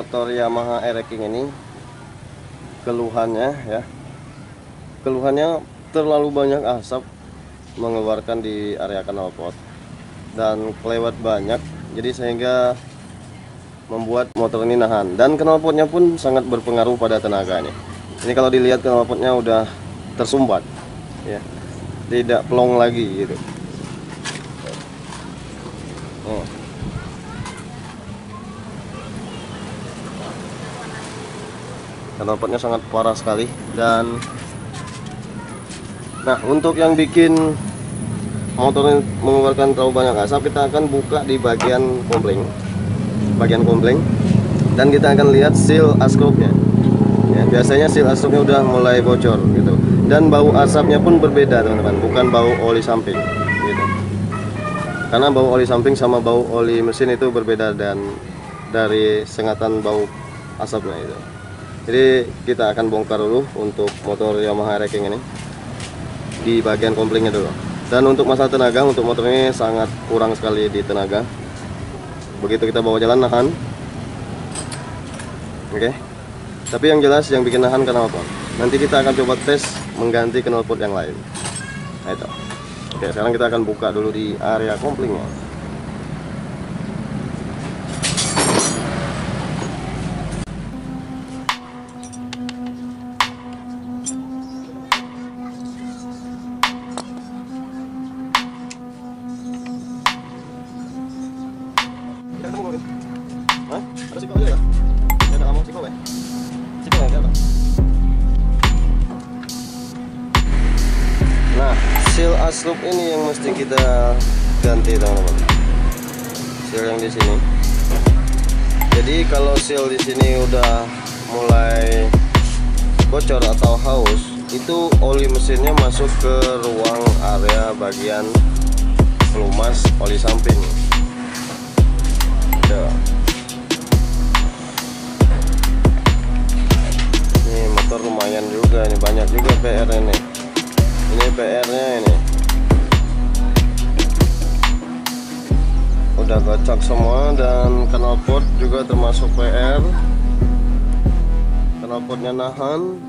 motor Yamaha Air-King ini keluhannya ya, keluhannya terlalu banyak asap mengeluarkan di area knalpot dan kelewat banyak, jadi sehingga membuat motor ini nahan, dan knalpotnya pun sangat berpengaruh pada tenaganya. Ini kalau dilihat knalpotnya udah tersumbat ya, tidak plong lagi gitu. Knalpotnya sangat parah sekali. Dan nah, untuk yang bikin motor ini mengeluarkan terlalu banyak asap, kita akan buka di bagian kopling, dan kita akan lihat seal askrupnya ya. Biasanya seal askrupnya udah mulai bocor gitu, dan bau asapnya pun berbeda teman-teman, bukan bau oli samping gitu. Karena bau oli samping sama bau oli mesin itu berbeda, dan dari sengatan bau asapnya itu. Jadi kita akan bongkar dulu untuk motor Yamaha Air-King ini di bagian komplingnya dulu. Dan untuk masalah tenaga, untuk motor ini sangat kurang sekali di tenaga. Begitu kita bawa jalan nahan. Oke. Tapi yang jelas yang bikin nahan knalpot. Nanti kita akan coba tes mengganti knalpot yang lain. Nah, itu. Oke, sekarang kita akan buka dulu di area komplingnya. Ada siko aja ya? Ada among siko ya? Siko ya, ada. Nah, seal asrup ini yang mesti kita ganti teman-teman. Seal yang di sini. Jadi kalau seal di sini udah mulai bocor atau haus, itu oli mesinnya masuk ke ruang area bagian pelumas oli samping. Tuh. Motor lumayan juga ini, banyak juga PR ini. Ini PR-nya ini. Udah gocak semua, dan knalpot juga termasuk PR. Knalpotnya nahan.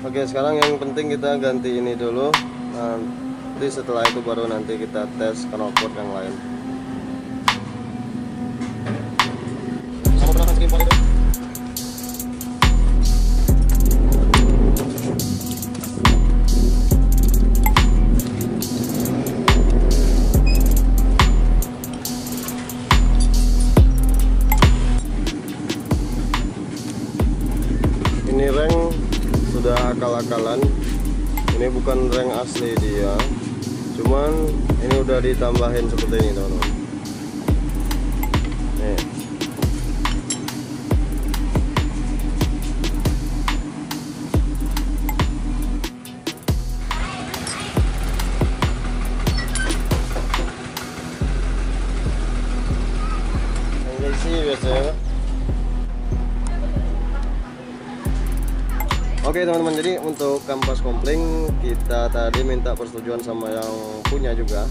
Oke, sekarang yang penting kita ganti ini dulu. Nanti setelah itu baru nanti kita tes knalpot yang lain. Sama berapa skimpol itu? Ini reng sudah akal-akalan, ini bukan reng asli dia, cuman ini udah ditambahin seperti ini teman-teman. Nih. Ini sih biasanya. Oke teman-teman, jadi untuk kampas kopling kita tadi minta persetujuan sama yang punya juga.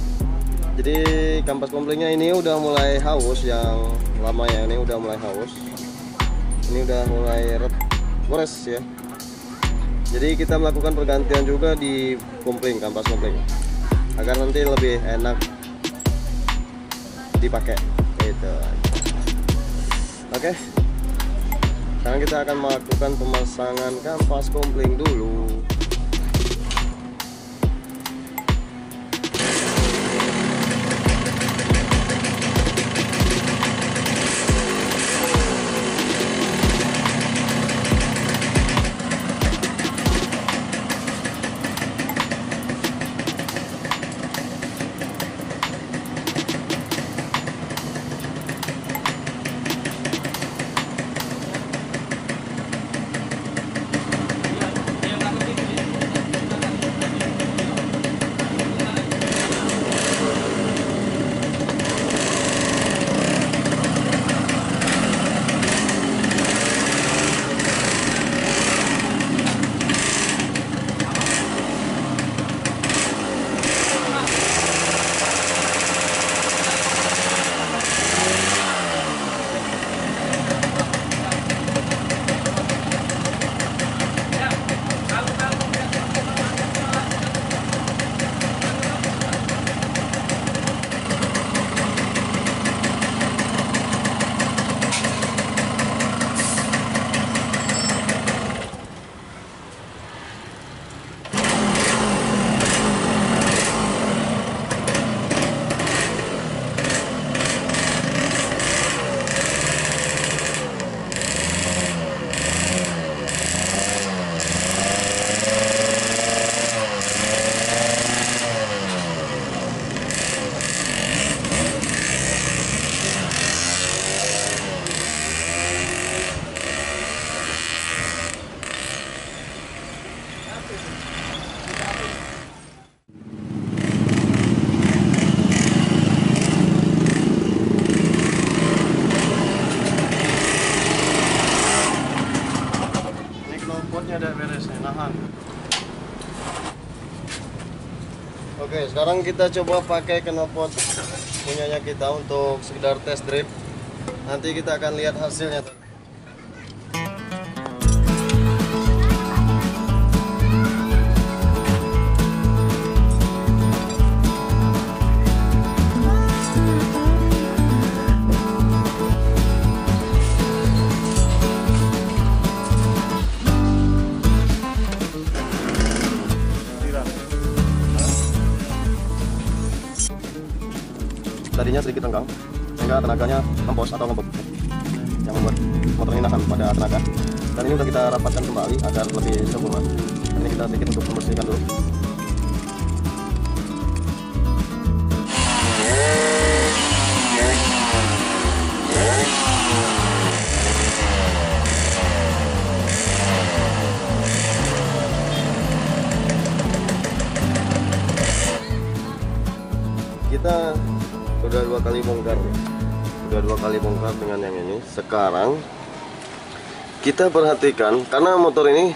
Jadi kampas koplingnya ini udah mulai haus, yang lama ya ini udah mulai haus. Ini udah mulai gores ya. Jadi kita melakukan pergantian juga di kopling, kampas kopling, agar nanti lebih enak dipakai gitu. Oke. Sekarang kita akan melakukan pemasangan kampas kopling dulu. Oke, sekarang kita coba pakai knalpot punyanya kita untuk sekedar test drive. Nanti kita akan lihat hasilnya. Tadinya sedikit renggang sehingga tenaganya ngempos atau ngebek yang membuat motor ini nahan pada tenaga, dan ini sudah kita rapatkan kembali agar lebih sempurna. Ini kita sedikit untuk membersihkan dulu. Kita udah 2 kali bongkar, dengan yang ini. Sekarang kita perhatikan, karena motor ini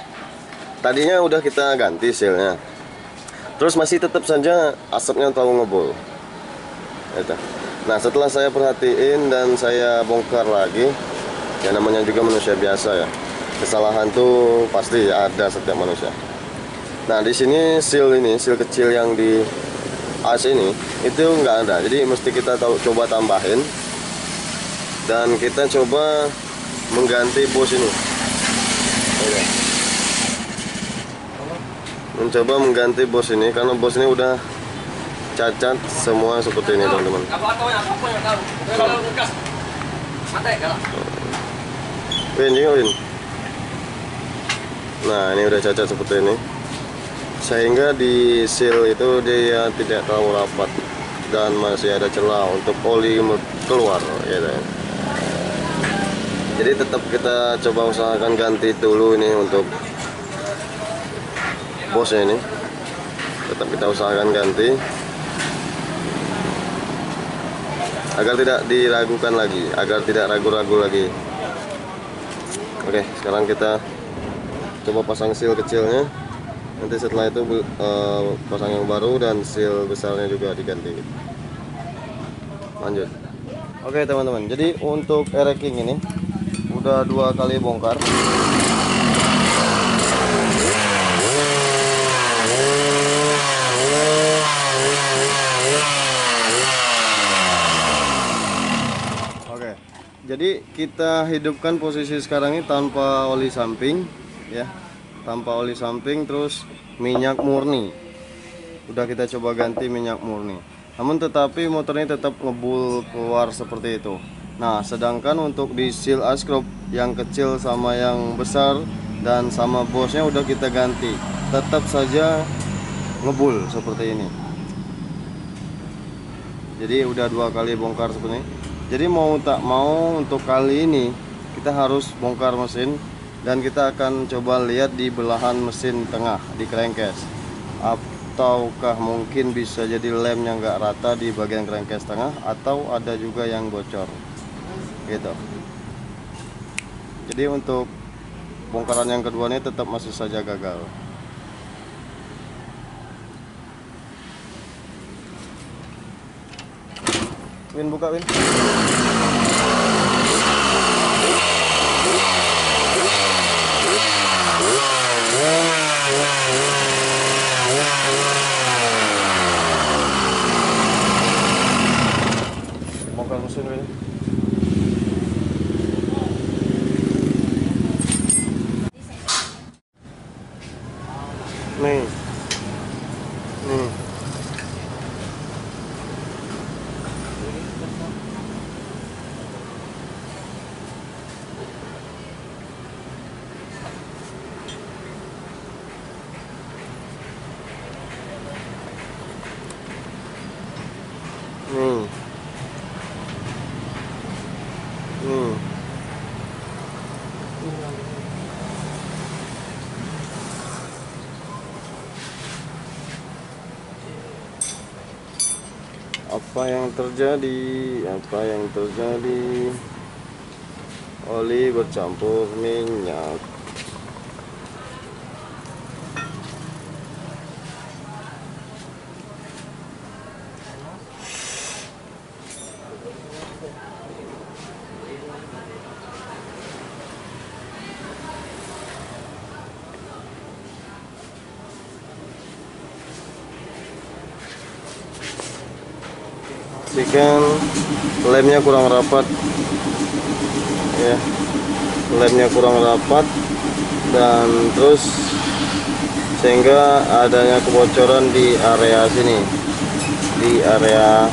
tadinya udah kita ganti sealnya, terus masih tetap saja asapnya terlalu ngebul. Nah, setelah saya perhatiin dan saya bongkar lagi, ya namanya juga manusia biasa ya, kesalahan tuh pasti ada setiap manusia. Nah, di sini seal kecil yang di as ini itu nggak ada, jadi mesti kita coba tambahin, dan kita coba mengganti bos ini. Mencoba mengganti bos ini karena bos ini udah cacat semua seperti ini, teman-teman. Win. Nah, ini udah cacat seperti ini, sehingga di seal itu dia tidak terlalu rapat dan masih ada celah untuk oli keluar ya. Jadi tetap kita coba usahakan ganti dulu ini untuk bosnya ini, tetap kita usahakan ganti agar tidak diragukan lagi, agar tidak ragu-ragu lagi. Oke, sekarang kita coba pasang seal kecilnya. Nanti setelah itu pasang yang baru dan seal besarnya juga diganti. Lanjut. Oke teman-teman, jadi untuk ereking ini udah 2 kali bongkar. Oke, jadi kita hidupkan posisi sekarang ini tanpa oli samping ya. Tanpa oli samping, terus minyak murni. Udah kita coba ganti minyak murni, namun tetapi motor ini tetap ngebul keluar seperti itu. Nah, sedangkan untuk di seal askrop yang kecil sama yang besar dan sama bosnya udah kita ganti, tetap saja ngebul seperti ini. Jadi udah 2 kali bongkar seperti ini. Jadi mau tak mau untuk kali ini kita harus bongkar mesin, dan kita akan coba lihat di belahan mesin tengah di crankcase, ataukah mungkin bisa jadi lemnya nggak rata di bagian crankcase tengah, atau ada juga yang bocor gitu. Jadi untuk bongkaran yang kedua ini tetap masih saja gagal. Win, buka Win. Bongkar mesin Win. Nih. Apa yang terjadi? Oli bercampur minyak. saksikan lemnya kurang rapat ya, lemnya kurang rapat, dan terus sehingga adanya kebocoran di area sini, di area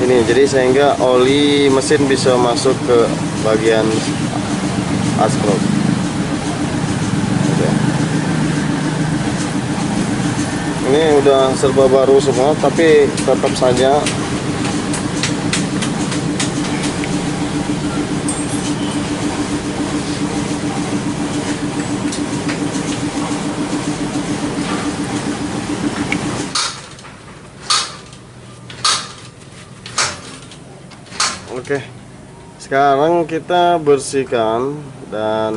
ini, jadi sehingga oli mesin bisa masuk ke bagian askrop. Ini udah serba baru semua, tapi tetap saja oke. Sekarang kita bersihkan dan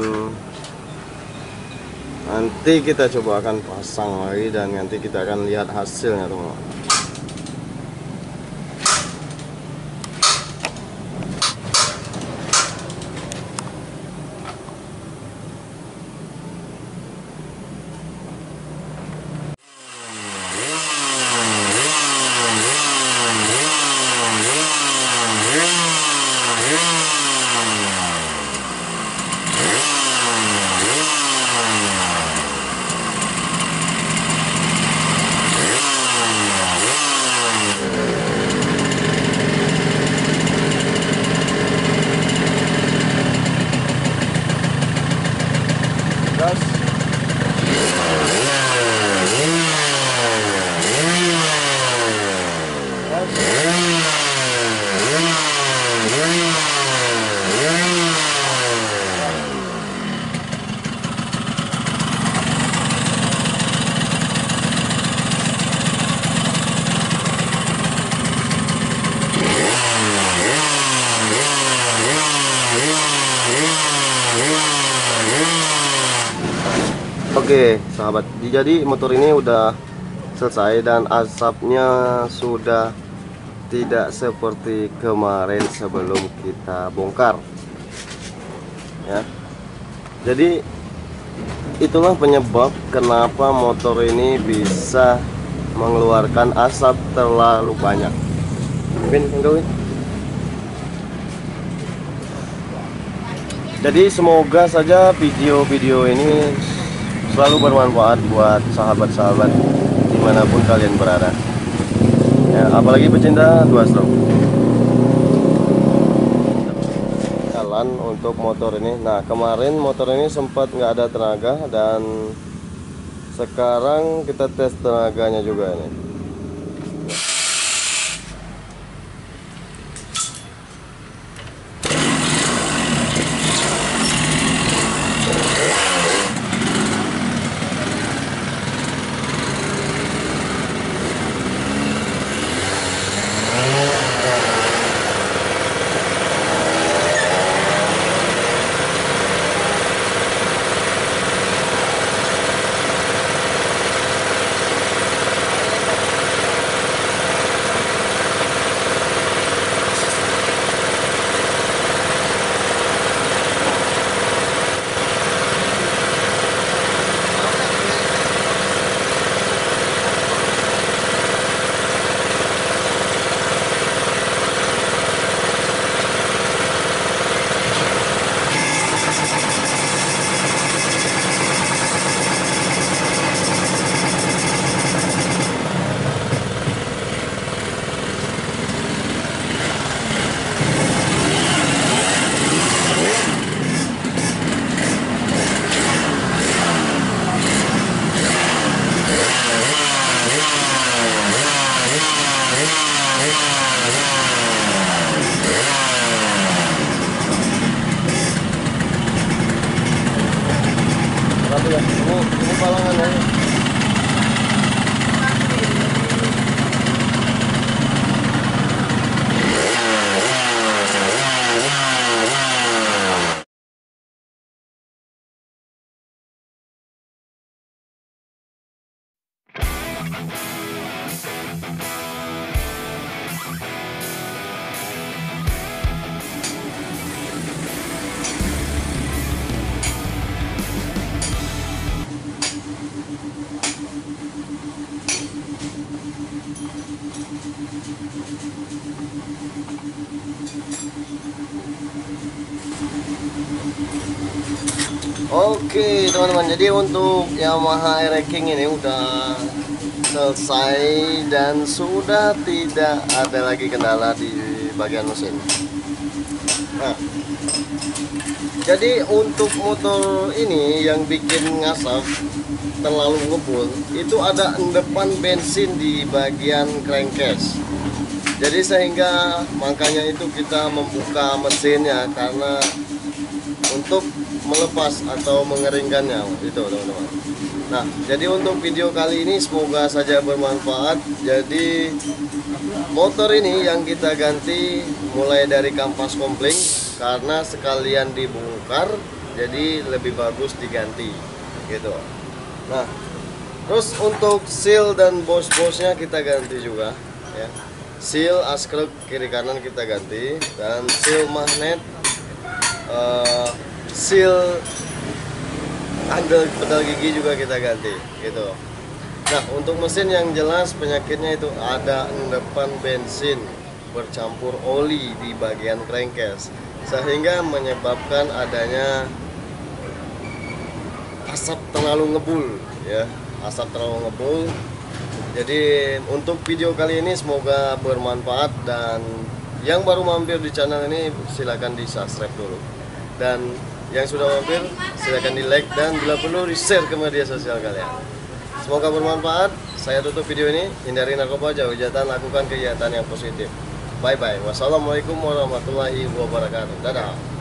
nanti kita coba akan pasang lagi, dan nanti kita akan lihat hasilnya teman-teman. Oke sahabat, jadi motor ini udah selesai dan asapnya sudah tidak seperti kemarin sebelum kita bongkar ya. Jadi itulah penyebab kenapa motor ini bisa mengeluarkan asap terlalu banyak. Jadi semoga saja video-video ini selalu bermanfaat buat sahabat-sahabat dimanapun kalian berada ya, apalagi pecinta dua stroke. Jalan untuk motor ini, nah kemarin motor ini sempat nggak ada tenaga, dan sekarang kita tes tenaganya juga nih. Ini balangan ya. Oke teman-teman, jadi untuk Yamaha Air King ini udah selesai dan sudah tidak ada lagi kendala di bagian mesin. Nah, jadi untuk motor ini yang bikin ngasap terlalu ngebul itu ada endepan bensin di bagian crankcase. Jadi sehingga makanya itu kita membuka mesinnya karena untuk melepas atau mengeringkannya itu teman-teman. Nah, jadi untuk video kali ini semoga saja bermanfaat. Jadi motor ini yang kita ganti mulai dari kampas kompling karena sekalian dibongkar, jadi lebih bagus diganti gitu. Nah, terus untuk seal dan bos-bosnya kita ganti juga ya. Seal askruk kiri kanan kita ganti, dan seal magnet, seal handle pedal gigi juga kita ganti gitu. Nah, untuk mesin yang jelas penyakitnya itu ada endepan bensin bercampur oli di bagian crankcase sehingga menyebabkan adanya asap terlalu ngebul ya, asap terlalu ngebul. Jadi untuk video kali ini semoga bermanfaat, dan yang baru mampir di channel ini silahkan di subscribe dulu, dan yang sudah mampir silahkan di like dan bila perlu di share ke media sosial kalian. Semoga bermanfaat. Saya tutup video ini. Hindari narkoba, jauhi kejahatan, lakukan kegiatan yang positif. Bye bye. Wassalamualaikum warahmatullahi wabarakatuh. Dadah.